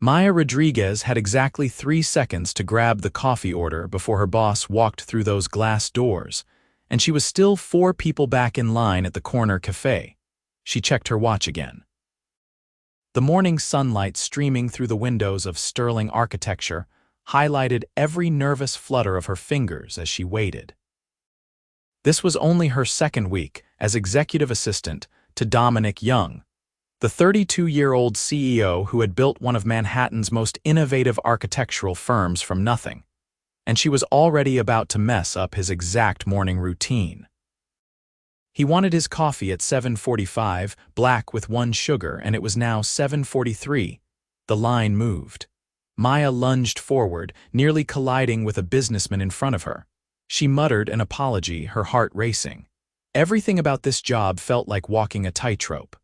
Maya Rodriguez had exactly 3 seconds to grab the coffee order before her boss walked through those glass doors, and she was still 4 people back in line at the corner cafe. She checked her watch again. The morning sunlight streaming through the windows of sterling architecture highlighted every nervous flutter of her fingers as she waited. This was only her second week as executive assistant to Dominic Young, the 32-year-old CEO who had built one of Manhattan's most innovative architectural firms from nothing, and she was already about to mess up his exact morning routine. He wanted his coffee at 7:45, black with 1 sugar, and it was now 7:43. The line moved. Maya lunged forward, nearly colliding with a businessman in front of her. She muttered an apology, her heart racing. Everything about this job felt like walking a tightrope.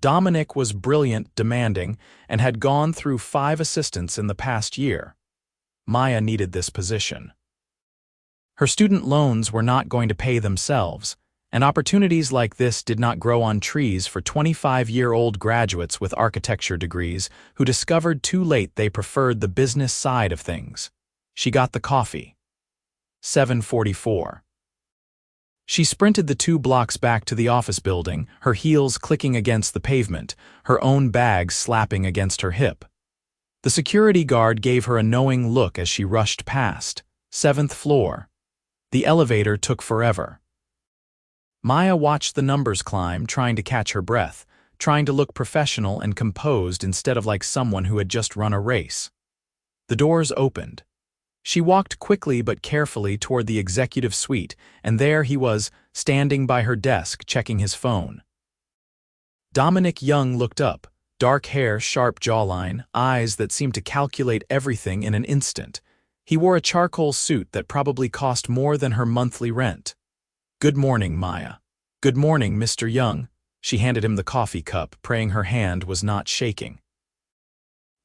Dominic was brilliant, demanding, and had gone through 5 assistants in the past year. Maya needed this position. Her student loans were not going to pay themselves, and opportunities like this did not grow on trees for 25-year-old graduates with architecture degrees who discovered too late they preferred the business side of things. She got the coffee. 7:44. She sprinted the 2 blocks back to the office building, her heels clicking against the pavement, her own bag slapping against her hip. The security guard gave her a knowing look as she rushed past. 7th floor. The elevator took forever. Maya watched the numbers climb, trying to catch her breath, trying to look professional and composed instead of like someone who had just run a race. The doors opened. She walked quickly but carefully toward the executive suite, and there he was, standing by her desk, checking his phone. Dominic Young looked up, dark hair, sharp jawline, eyes that seemed to calculate everything in an instant. He wore a charcoal suit that probably cost more than her monthly rent. "Good morning, Maya." "Good morning, Mr. Young." She handed him the coffee cup, praying her hand was not shaking.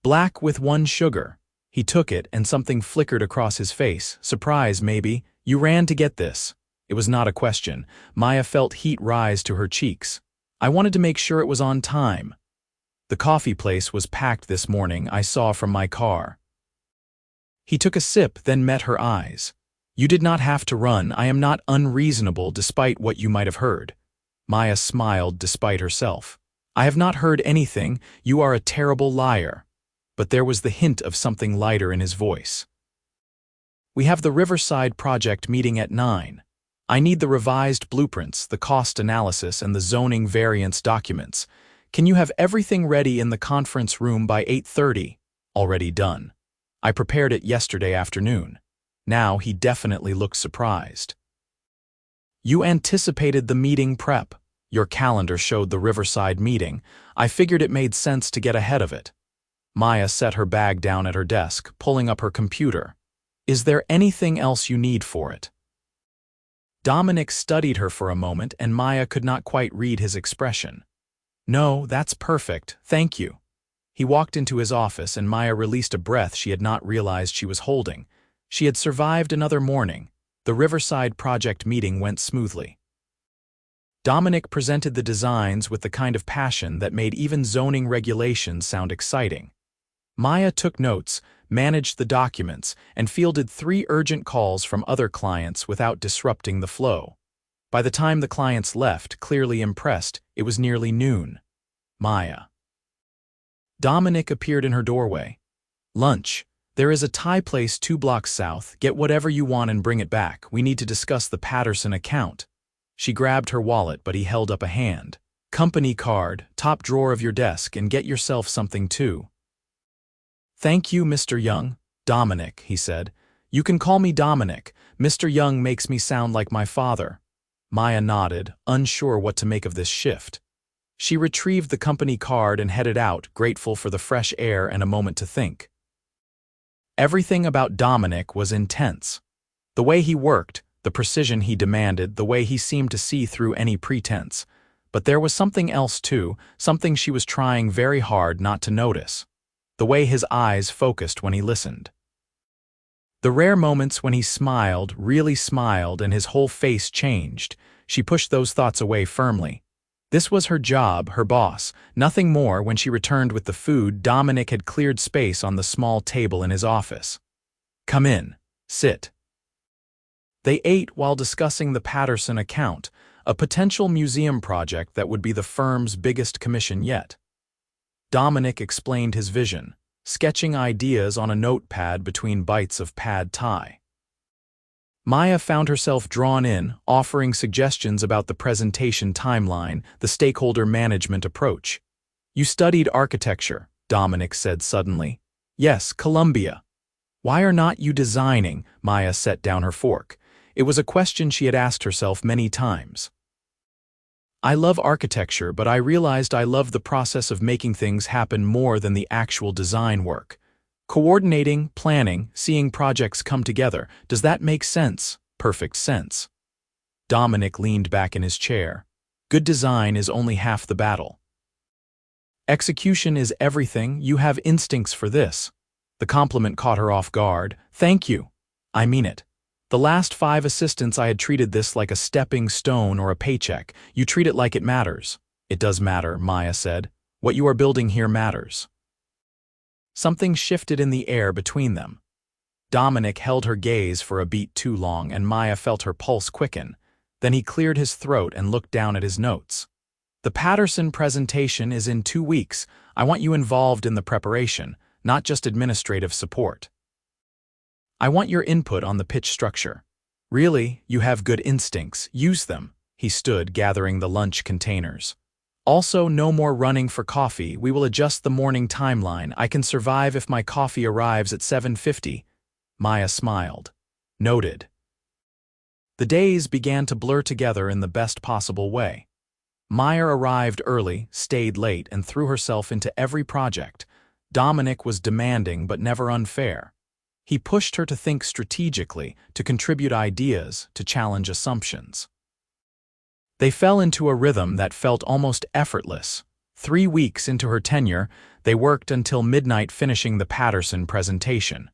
"Black with 1 sugar." He took it, and something flickered across his face. Surprise, maybe. "You ran to get this." It was not a question. Maya felt heat rise to her cheeks. "I wanted to make sure it was on time. The coffee place was packed this morning, I saw from my car." He took a sip, then met her eyes. "You did not have to run. I am not unreasonable despite what you might have heard." Maya smiled despite herself. "I have not heard anything. You are a terrible liar." But there was the hint of something lighter in his voice. "We have the Riverside project meeting at 9. I need the revised blueprints, the cost analysis, and the zoning variance documents. Can you have everything ready in the conference room by 8:30? "Already done. I prepared it yesterday afternoon." Now he definitely looked surprised. "You anticipated the meeting prep. Your calendar showed the Riverside meeting. I figured it made sense to get ahead of it." Maya set her bag down at her desk, pulling up her computer. "Is there anything else you need for it?" Dominic studied her for a moment, and Maya could not quite read his expression. "No, that's perfect, thank you." He walked into his office, and Maya released a breath she had not realized she was holding. She had survived another morning. The Riverside project meeting went smoothly. Dominic presented the designs with the kind of passion that made even zoning regulations sound exciting. Maya took notes, managed the documents, and fielded 3 urgent calls from other clients without disrupting the flow. By the time the clients left, clearly impressed, it was nearly noon. Maya. Dominic appeared in her doorway. "Lunch. There is a Thai place 2 blocks south. Get whatever you want and bring it back. We need to discuss the Patterson account." She grabbed her wallet, but he held up a hand. "Company card, top drawer of your desk, and get yourself something too." "Thank you, Mr. Young." "Dominic," he said. "You can call me Dominic. Mr. Young makes me sound like my father." Maya nodded, unsure what to make of this shift. She retrieved the company card and headed out, grateful for the fresh air and a moment to think. Everything about Dominic was intense. The way he worked, the precision he demanded, the way he seemed to see through any pretense. But there was something else too, something she was trying very hard not to notice. The way his eyes focused when he listened. The rare moments when he smiled, really smiled, and his whole face changed, she pushed those thoughts away firmly. This was her job, her boss, nothing more. When she returned with the food, Dominic had cleared space on the small table in his office. "Come in. Sit." They ate while discussing the Patterson account, a potential museum project that would be the firm's biggest commission yet. Dominic explained his vision, sketching ideas on a notepad between bites of pad thai. Maya found herself drawn in, offering suggestions about the presentation timeline, the stakeholder management approach. "You studied architecture," Dominic said suddenly. "Yes, Columbia." "Why are not you designing?" Maya set down her fork. It was a question she had asked herself many times. "I love architecture, but I realized I love the process of making things happen more than the actual design work. Coordinating, planning, seeing projects come together. Does that make sense?" "Perfect sense." Dominic leaned back in his chair. "Good design is only half the battle. Execution is everything. You have instincts for this." The compliment caught her off guard. "Thank you. I mean it. The last 5 assistants I had treated this like a stepping stone or a paycheck. You treat it like it matters." "It does matter," Maya said. "What you are building here matters." Something shifted in the air between them. Dominic held her gaze for a beat too long, and Maya felt her pulse quicken. Then he cleared his throat and looked down at his notes. "The Patterson presentation is in 2 weeks. I want you involved in the preparation, not just administrative support. I want your input on the pitch structure. Really, you have good instincts. Use them." He stood, gathering the lunch containers. "Also, no more running for coffee. We will adjust the morning timeline. I can survive if my coffee arrives at 7:50. Maya smiled. "Noted." The days began to blur together in the best possible way. Maya arrived early, stayed late, and threw herself into every project. Dominic was demanding but never unfair. He pushed her to think strategically, to contribute ideas, to challenge assumptions. They fell into a rhythm that felt almost effortless. 3 weeks into her tenure, they worked until midnight finishing the Patterson presentation.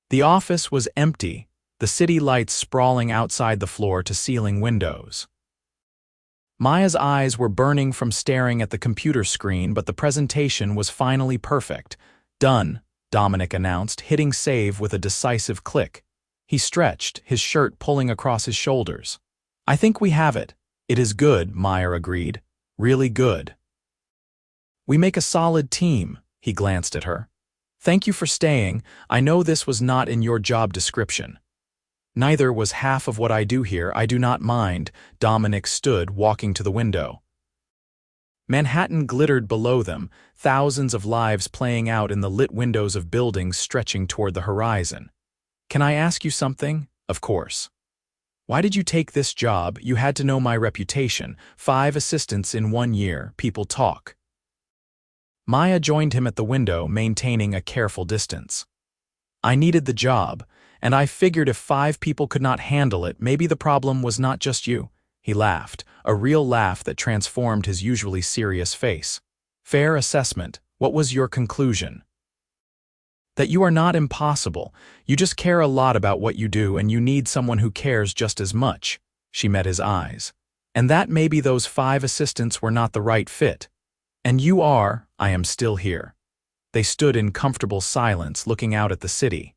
The office was empty, the city lights sprawling outside the floor-to-ceiling windows. Maya's eyes were burning from staring at the computer screen, but the presentation was finally perfect. "Done," Dominic announced, hitting save with a decisive click. He stretched, his shirt pulling across his shoulders. "I think we have it." "It is good," Maya agreed. "Really good. We make a solid team." He glanced at her. "Thank you for staying. I know this was not in your job description." "Neither was half of what I do here. I do not mind." Dominic stood, walking to the window. Manhattan glittered below them, thousands of lives playing out in the lit windows of buildings stretching toward the horizon. "Can I ask you something?" "Of course." "Why did you take this job? You had to know my reputation. 5 assistants in 1 year. People talk." Maya joined him at the window, maintaining a careful distance. "I needed the job, and I figured if 5 people could not handle it, maybe the problem was not just you." He laughed, a real laugh that transformed his usually serious face. "Fair assessment. What was your conclusion?" "That you are not impossible. You just care a lot about what you do, and you need someone who cares just as much." She met his eyes. "And that maybe those 5 assistants were not the right fit. And you are." "I am still here." They stood in comfortable silence, looking out at the city.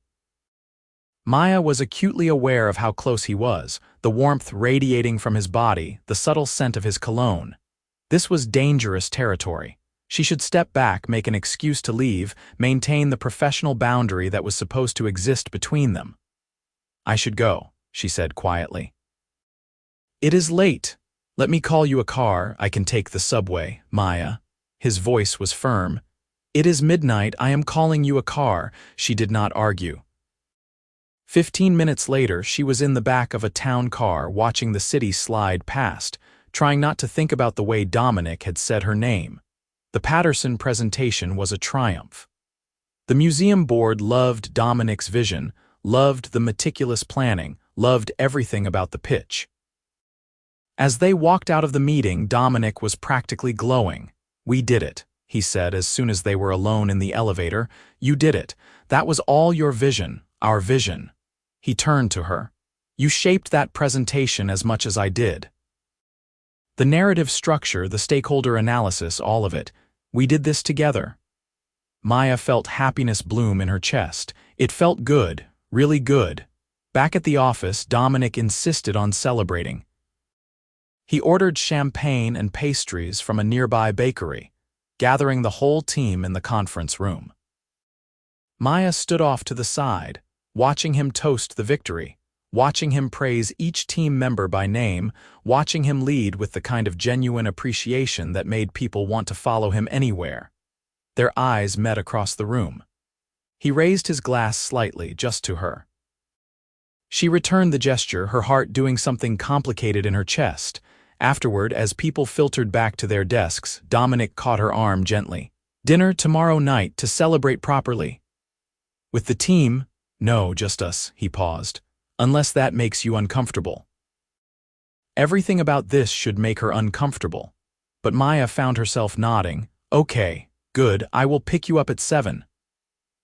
Maya was acutely aware of how close he was, the warmth radiating from his body, the subtle scent of his cologne. This was dangerous territory. She should step back, make an excuse to leave, maintain the professional boundary that was supposed to exist between them. "I should go," she said quietly. "It is late. Let me call you a car. I can take the subway." "Maya." His voice was firm. "It is midnight. I am calling you a car." She did not argue. 15 minutes later, she was in the back of a town car, watching the city slide past, trying not to think about the way Dominic had said her name. The Patterson presentation was a triumph. The museum board loved Dominic's vision, loved the meticulous planning, loved everything about the pitch. As they walked out of the meeting, Dominic was practically glowing. "We did it," he said as soon as they were alone in the elevator. "You did it. That was all your vision, our vision." He turned to her. "You shaped that presentation as much as I did." The narrative structure, the stakeholder analysis, all of it. We did this together. Maya felt happiness bloom in her chest. It felt good, really good. Back at the office, Dominic insisted on celebrating. He ordered champagne and pastries from a nearby bakery, gathering the whole team in the conference room. Maya stood off to the side, watching him toast the victory, watching him praise each team member by name, watching him lead with the kind of genuine appreciation that made people want to follow him anywhere. Their eyes met across the room. He raised his glass slightly, just to her. She returned the gesture, her heart doing something complicated in her chest. Afterward, as people filtered back to their desks, Dominic caught her arm gently. "Dinner tomorrow night to celebrate properly." "With the team?" "No, just us," he paused. "Unless that makes you uncomfortable." Everything about this should make her uncomfortable. But Maya found herself nodding. "Okay, good, I will pick you up at 7.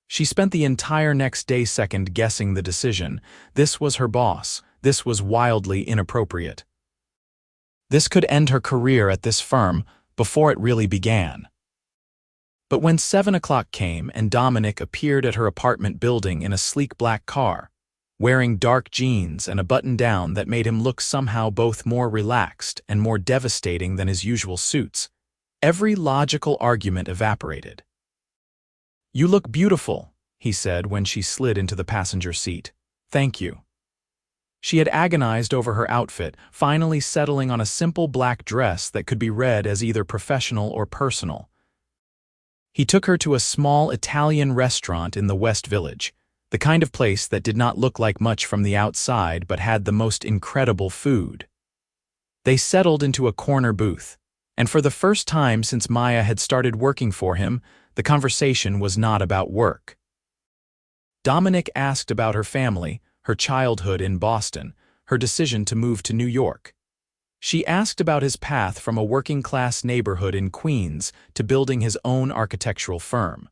She spent the entire next day second-guessing the decision. This was her boss. This was wildly inappropriate. This could end her career at this firm before it really began. But when 7 o'clock came and Dominic appeared at her apartment building in a sleek black car, wearing dark jeans and a button-down that made him look somehow both more relaxed and more devastating than his usual suits, every logical argument evaporated. "You look beautiful," he said when she slid into the passenger seat. "Thank you." She had agonized over her outfit, finally settling on a simple black dress that could be read as either professional or personal. He took her to a small Italian restaurant in the West Village, the kind of place that did not look like much from the outside but had the most incredible food. They settled into a corner booth, and for the first time since Maya had started working for him, the conversation was not about work. Dominic asked about her family, her childhood in Boston, her decision to move to New York. She asked about his path from a working-class neighborhood in Queens to building his own architectural firm.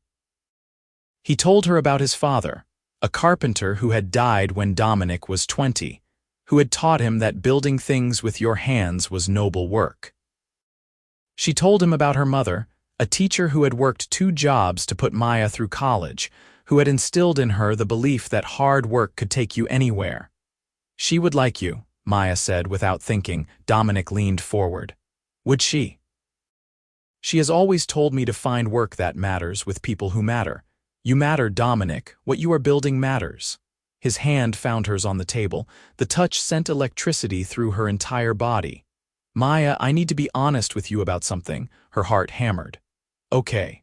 He told her about his father, a carpenter who had died when Dominic was 20, who had taught him that building things with your hands was noble work. She told him about her mother, a teacher who had worked 2 jobs to put Maya through college, who had instilled in her the belief that hard work could take you anywhere. "She would like you," Maya said without thinking. Dominic leaned forward. "Would she?" "She has always told me to find work that matters with people who matter. You matter, Dominic. What you are building matters." His hand found hers on the table. The touch sent electricity through her entire body. "Maya, I need to be honest with you about something," her heart hammered. "Okay.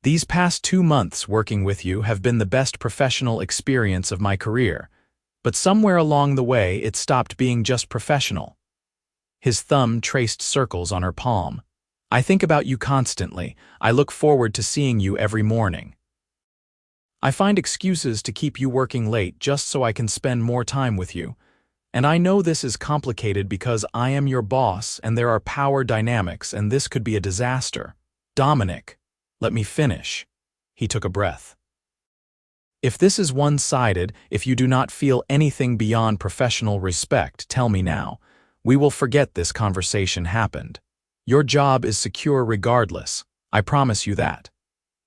These past 2 months working with you have been the best professional experience of my career, but somewhere along the way it stopped being just professional." His thumb traced circles on her palm. "I think about you constantly. I look forward to seeing you every morning. I find excuses to keep you working late just so I can spend more time with you. And I know this is complicated because I am your boss and there are power dynamics and this could be a disaster. Dominic, let me finish." He took a breath. "If this is one-sided, if you do not feel anything beyond professional respect, tell me now. We will forget this conversation happened. Your job is secure regardless, I promise you that.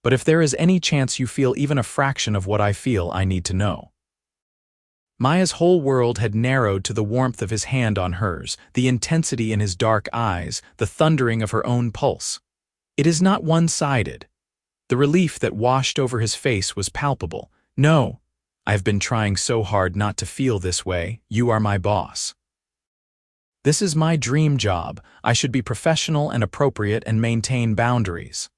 But if there is any chance you feel even a fraction of what I feel, I need to know." Maya's whole world had narrowed to the warmth of his hand on hers, the intensity in his dark eyes, the thundering of her own pulse. "It is not one-sided." The relief that washed over his face was palpable. "No, I've been trying so hard not to feel this way. You are my boss. This is my dream job. I should be professional and appropriate and maintain boundaries."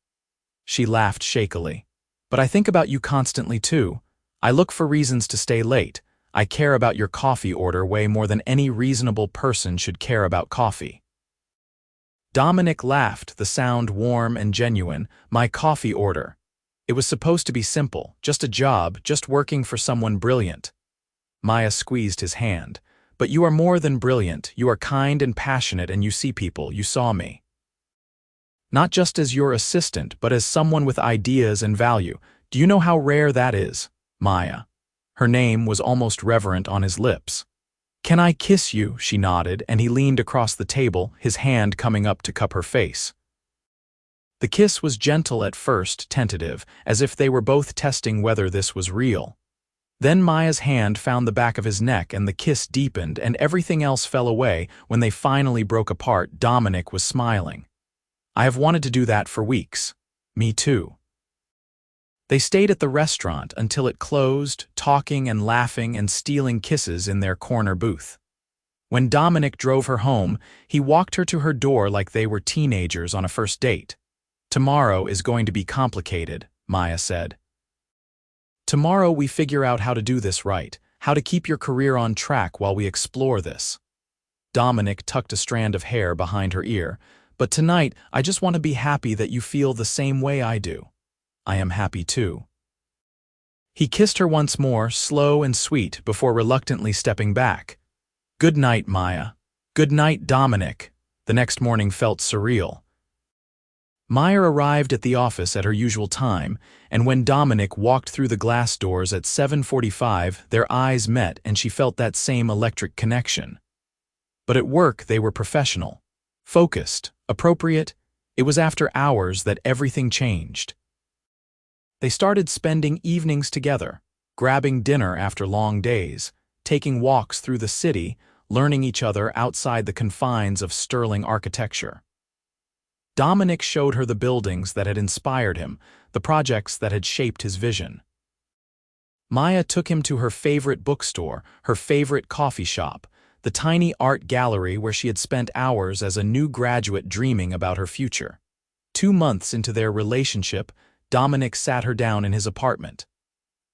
She laughed shakily. "But I think about you constantly too. I look for reasons to stay late. I care about your coffee order way more than any reasonable person should care about coffee." Dominic laughed, the sound warm and genuine. "My coffee order. It was supposed to be simple, just a job, just working for someone brilliant." Maya squeezed his hand. "But you are more than brilliant. You are kind and passionate and you see people. You saw me. Not just as your assistant, but as someone with ideas and value. Do you know how rare that is, Maya?" Her name was almost reverent on his lips. "Can I kiss you?" she nodded, and he leaned across the table, his hand coming up to cup her face. The kiss was gentle at first, tentative, as if they were both testing whether this was real. Then Maya's hand found the back of his neck and the kiss deepened and everything else fell away. When they finally broke apart, Dominic was smiling. "I have wanted to do that for weeks." "Me too." They stayed at the restaurant until it closed, talking and laughing and stealing kisses in their corner booth. When Dominic drove her home, he walked her to her door like they were teenagers on a first date. "Tomorrow is going to be complicated," Maya said. "Tomorrow we figure out how to do this right, how to keep your career on track while we explore this." Dominic tucked a strand of hair behind her ear. "But tonight, I just want to be happy that you feel the same way I do." "I am happy too." He kissed her once more, slow and sweet, before reluctantly stepping back. "Good night, Maya." "Good night, Dominic." The next morning felt surreal. Maya arrived at the office at her usual time, and when Dominic walked through the glass doors at 7:45, their eyes met and she felt that same electric connection. But at work they were professional, focused, appropriate. It was after hours that everything changed. They started spending evenings together, grabbing dinner after long days, taking walks through the city, learning each other outside the confines of sterling architecture. Dominic showed her the buildings that had inspired him, the projects that had shaped his vision. Maya took him to her favorite bookstore, her favorite coffee shop, the tiny art gallery where she had spent hours as a new graduate dreaming about her future. 2 months into their relationship, Dominic sat her down in his apartment.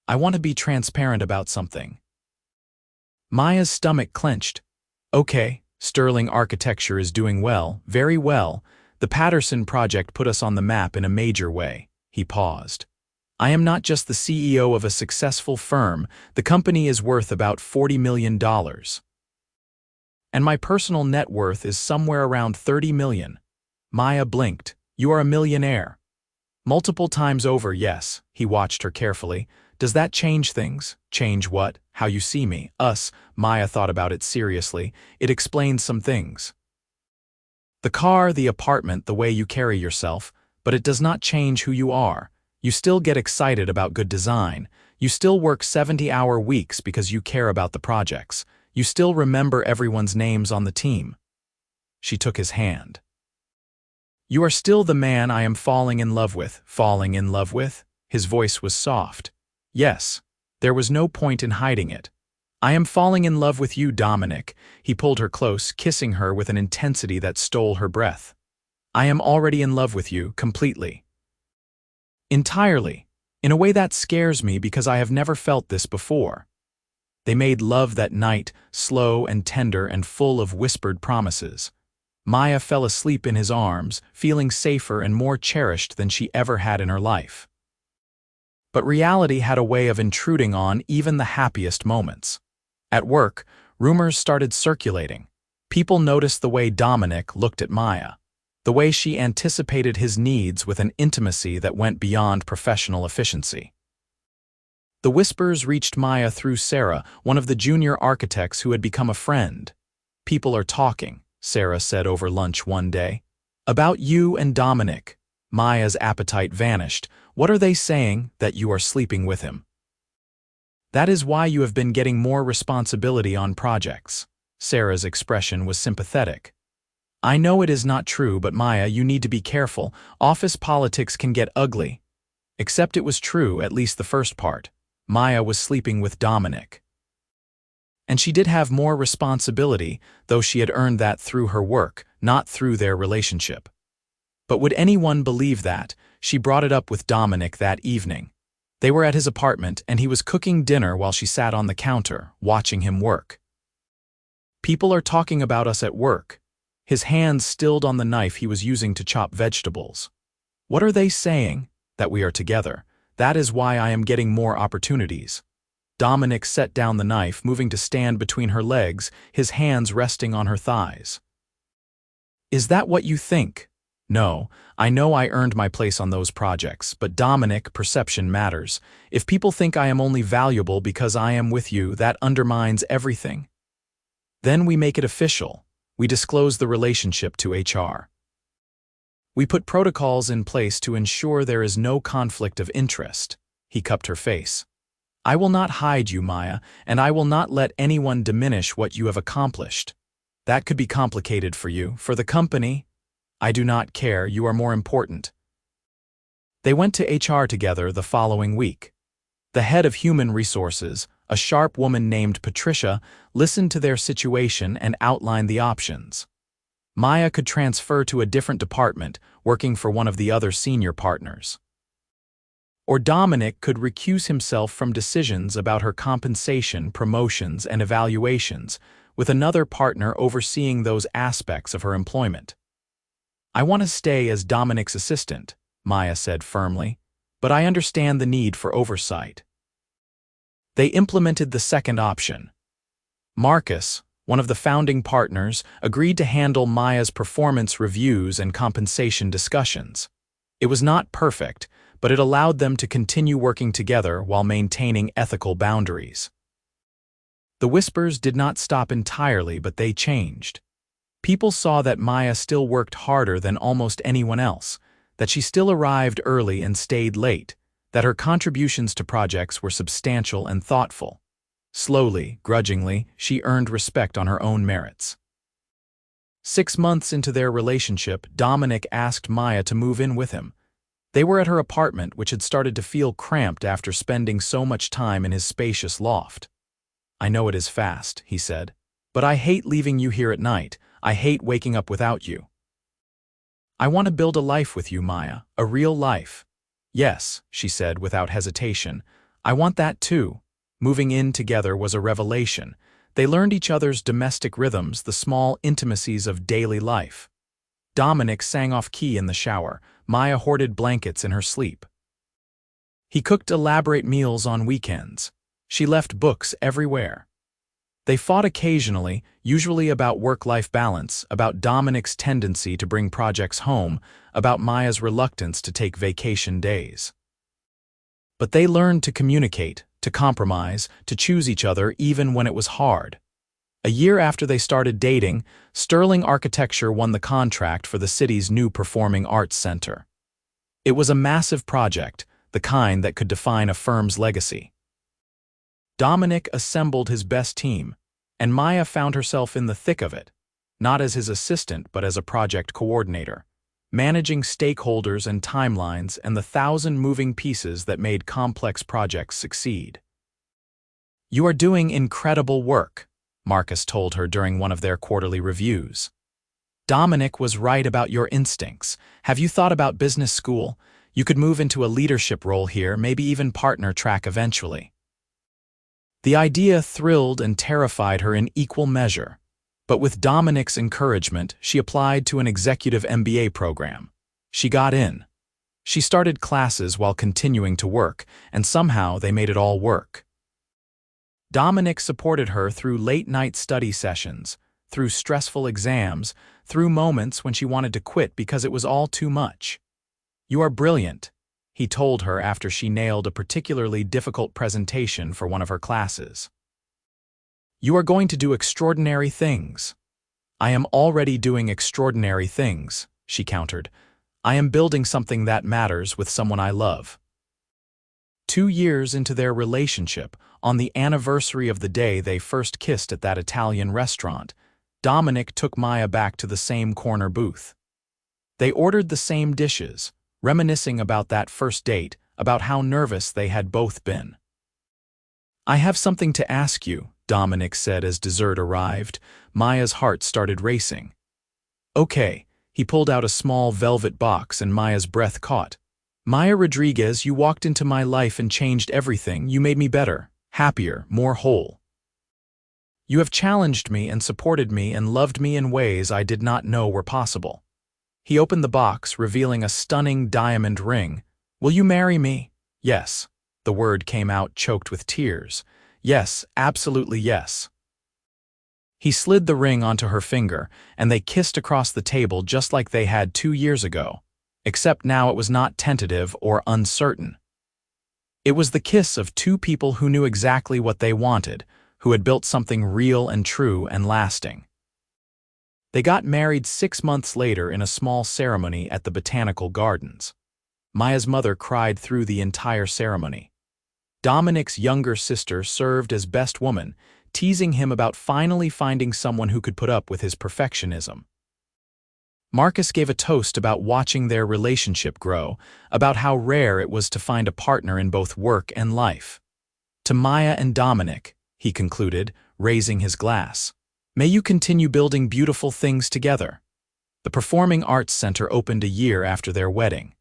"I want to be transparent about something." Maya's stomach clenched. "Okay, sterling architecture is doing well, very well. The Patterson project put us on the map in a major way." He paused. "I am not just the CEO of a successful firm. The company is worth about $40 million. And my personal net worth is somewhere around $30 million. Maya blinked. "You are a millionaire." "Multiple times over, yes." He watched her carefully. "Does that change things?" "Change what?" "How you see me, us." Maya thought about it seriously. "It explains some things. The car, the apartment, the way you carry yourself, but it does not change who you are. You still get excited about good design. You still work 70-hour weeks because you care about the projects. You still remember everyone's names on the team." She took his hand. "You are still the man I am falling in love with." "Falling in love with?" His voice was soft. "Yes." There was no point in hiding it. "I am falling in love with you, Dominic." He pulled her close, kissing her with an intensity that stole her breath. "I am already in love with you, completely. Entirely. In a way that scares me because I have never felt this before." They made love that night, slow and tender and full of whispered promises. Maya fell asleep in his arms, feeling safer and more cherished than she ever had in her life. But reality had a way of intruding on even the happiest moments. At work, rumors started circulating. People noticed the way Dominic looked at Maya, the way she anticipated his needs with an intimacy that went beyond professional efficiency. The whispers reached Maya through Sarah, one of the junior architects who had become a friend. "People are talking," Sarah said over lunch one day. "About you and Dominic." Maya's appetite vanished. "What are they saying? That you are sleeping with him?" "That is why you have been getting more responsibility on projects." Sarah's expression was sympathetic. "I know it is not true, but Maya, you need to be careful. Office politics can get ugly." Except it was true, at least the first part. Maya was sleeping with Dominic. And she did have more responsibility, though she had earned that through her work, not through their relationship. But would anyone believe that? She brought it up with Dominic that evening. They were at his apartment, and he was cooking dinner while she sat on the counter, watching him work. "People are talking about us at work." His hands stilled on the knife he was using to chop vegetables. "What are they saying?" "That we are together. That is why I am getting more opportunities." Dominic set down the knife, moving to stand between her legs, his hands resting on her thighs. "Is that what you think?" "No, I know I earned my place on those projects, but Dominic, perception matters. If people think I am only valuable because I am with you, that undermines everything." Then we make it official. We disclose the relationship to HR. We put protocols in place to ensure there is no conflict of interest. He cupped her face. I will not hide you, Maya, and I will not let anyone diminish what you have accomplished. That could be complicated for you, for the company. I do not care, you are more important. They went to HR together the following week. The head of human resources, a sharp woman named Patricia, listened to their situation and outlined the options. Maya could transfer to a different department, working for one of the other senior partners. Or Dominic could recuse himself from decisions about her compensation, promotions, and evaluations, with another partner overseeing those aspects of her employment. I want to stay as Dominic's assistant, Maya said firmly, but I understand the need for oversight. They implemented the second option. Marcus, one of the founding partners, agreed to handle Maya's performance reviews and compensation discussions. It was not perfect, but it allowed them to continue working together while maintaining ethical boundaries. The whispers did not stop entirely, but they changed. People saw that Maya still worked harder than almost anyone else, that she still arrived early and stayed late, that her contributions to projects were substantial and thoughtful. Slowly, grudgingly, she earned respect on her own merits. 6 months into their relationship, Dominic asked Maya to move in with him. They were at her apartment, which had started to feel cramped after spending so much time in his spacious loft. I know it is fast, he said, but I hate leaving you here at night. I hate waking up without you. I want to build a life with you, Maya, a real life. Yes, she said without hesitation. I want that too. Moving in together was a revelation. They learned each other's domestic rhythms, the small intimacies of daily life. Dominic sang off-key in the shower. Maya hoarded blankets in her sleep. He cooked elaborate meals on weekends. She left books everywhere. They fought occasionally, usually about work-life balance, about Dominic's tendency to bring projects home, about Maya's reluctance to take vacation days. But they learned to communicate, to compromise, to choose each other even when it was hard. A year after they started dating, Sterling Architecture won the contract for the city's new performing arts center. It was a massive project, the kind that could define a firm's legacy. Dominic assembled his best team, and Maya found herself in the thick of it, not as his assistant but as a project coordinator, managing stakeholders and timelines and the 1,000 moving pieces that made complex projects succeed. You are doing incredible work, Marcus told her during one of their quarterly reviews. Dominic was right about your instincts. Have you thought about business school? You could move into a leadership role here, maybe even partner track eventually. The idea thrilled and terrified her in equal measure, but with Dominic's encouragement, she applied to an executive MBA program. She got in. She started classes while continuing to work, and somehow they made it all work. Dominic supported her through late-night study sessions, through stressful exams, through moments when she wanted to quit because it was all too much. You are brilliant, he told her after she nailed a particularly difficult presentation for one of her classes. You are going to do extraordinary things. I am already doing extraordinary things, she countered. I am building something that matters with someone I love. 2 years into their relationship, on the anniversary of the day they first kissed at that Italian restaurant, Dominic took Maya back to the same corner booth. They ordered the same dishes, reminiscing about that first date, about how nervous they had both been. I have something to ask you, Dominic said as dessert arrived. Maya's heart started racing. Okay, he pulled out a small velvet box and Maya's breath caught. Maya Rodriguez, you walked into my life and changed everything. You made me better, happier, more whole. You have challenged me and supported me and loved me in ways I did not know were possible. He opened the box, revealing a stunning diamond ring. Will you marry me? Yes. The word came out choked with tears. Yes, absolutely yes. He slid the ring onto her finger, and they kissed across the table just like they had 2 years ago, except now it was not tentative or uncertain. It was the kiss of two people who knew exactly what they wanted, who had built something real and true and lasting. They got married 6 months later in a small ceremony at the Botanical Gardens. Maya's mother cried through the entire ceremony. Dominic's younger sister served as best woman, teasing him about finally finding someone who could put up with his perfectionism. Marcus gave a toast about watching their relationship grow, about how rare it was to find a partner in both work and life. To Maya and Dominic, he concluded, raising his glass, may you continue building beautiful things together. The Performing Arts Center opened a year after their wedding.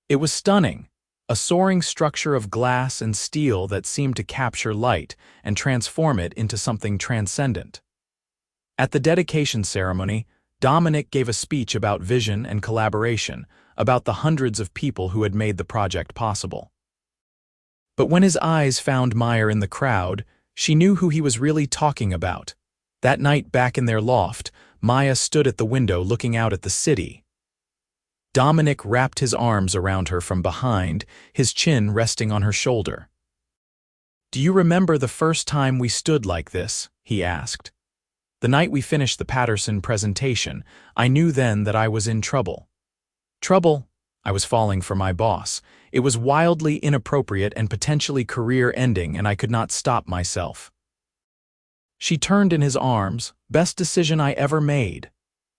It was stunning, a soaring structure of glass and steel that seemed to capture light and transform it into something transcendent. At the dedication ceremony, Dominic gave a speech about vision and collaboration, about the hundreds of people who had made the project possible. But when his eyes found Maya in the crowd, she knew who he was really talking about. That night back in their loft, Maya stood at the window looking out at the city. Dominic wrapped his arms around her from behind, his chin resting on her shoulder. "Do you remember the first time we stood like this?" he asked. "The night we finished the Patterson presentation, I knew then that I was in trouble. Trouble? I was falling for my boss. It was wildly inappropriate and potentially career-ending, and I could not stop myself." She turned in his arms. "Best decision I ever made."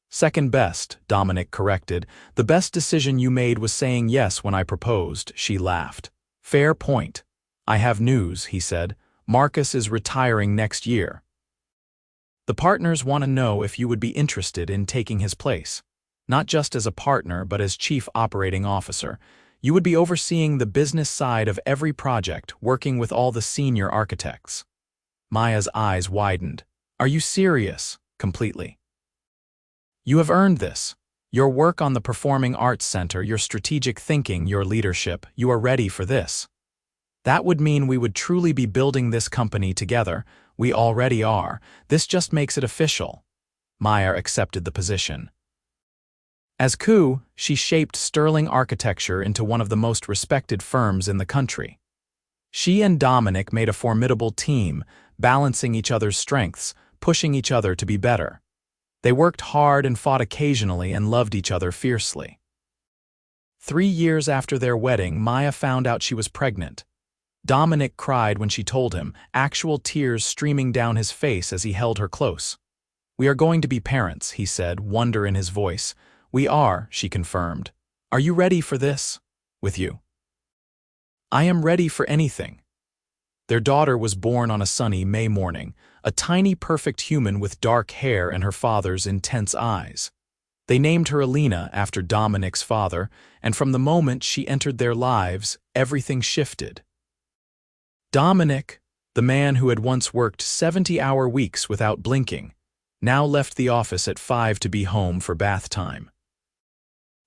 "Second best," Dominic corrected. "The best decision you made was saying yes when I proposed," she laughed. "Fair point. I have news," he said. "Marcus is retiring next year. The partners want to know if you would be interested in taking his place. Not just as a partner, but as Chief Operating Officer. You would be overseeing the business side of every project, working with all the senior architects." Maya's eyes widened. "Are you serious?" "Completely. You have earned this. Your work on the Performing Arts Center, your strategic thinking, your leadership, you are ready for this. That would mean we would truly be building this company together. We already are. This just makes it official." Maya accepted the position. As CEO, she shaped sterling architecture into one of the most respected firms in the country. She and Dominic made a formidable team, balancing each other's strengths, pushing each other to be better. They worked hard and fought occasionally and loved each other fiercely. 3 years after their wedding, Maya found out she was pregnant. Dominic cried when she told him, actual tears streaming down his face as he held her close. "We are going to be parents," he said, wonder in his voice. "We are," she confirmed. "Are you ready for this?" "With you." "I am ready for anything." Their daughter was born on a sunny May morning, a tiny perfect human with dark hair and her father's intense eyes. They named her Alina after Dominic's father, and from the moment she entered their lives, everything shifted. Dominic, the man who had once worked 70-hour weeks without blinking, now left the office at 5 to be home for bath time.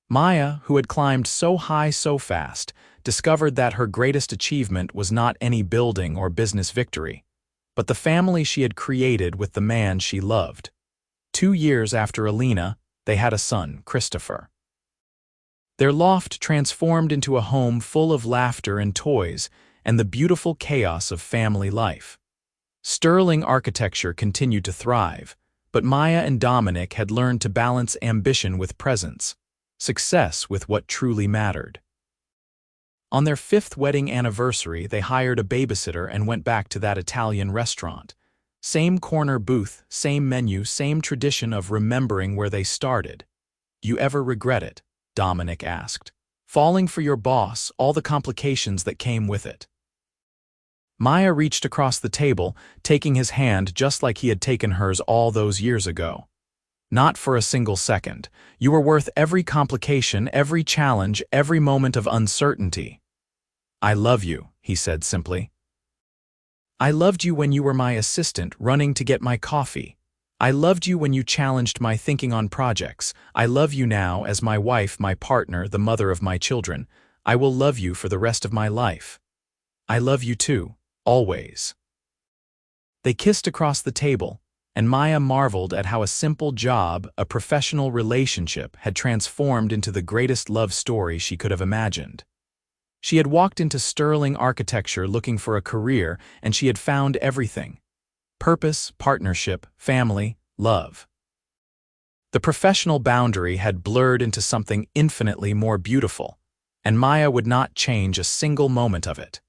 Maya, who had climbed so high so fast, discovered that her greatest achievement was not any building or business victory, but the family she had created with the man she loved. 2 years after Alina, they had a son, Christopher. Their loft transformed into a home full of laughter and toys and the beautiful chaos of family life. Sterling architecture continued to thrive, but Maya and Dominic had learned to balance ambition with presence, success with what truly mattered. On their 5th wedding anniversary, they hired a babysitter and went back to that Italian restaurant. Same corner booth, same menu, same tradition of remembering where they started. "You ever regret it?" Dominic asked. "Falling for your boss, all the complications that came with it." Maya reached across the table, taking his hand just like he had taken hers all those years ago. "Not for a single second. You were worth every complication, every challenge, every moment of uncertainty." "I love you," he said simply. "I loved you when you were my assistant, running to get my coffee. I loved you when you challenged my thinking on projects. I love you now as my wife, my partner, the mother of my children. I will love you for the rest of my life. I love you too, always." They kissed across the table, and Maya marveled at how a simple job, a professional relationship, had transformed into the greatest love story she could have imagined. She had walked into sterling architecture looking for a career, and she had found everything: purpose, partnership, family, love. The professional boundary had blurred into something infinitely more beautiful, and Maya would not change a single moment of it.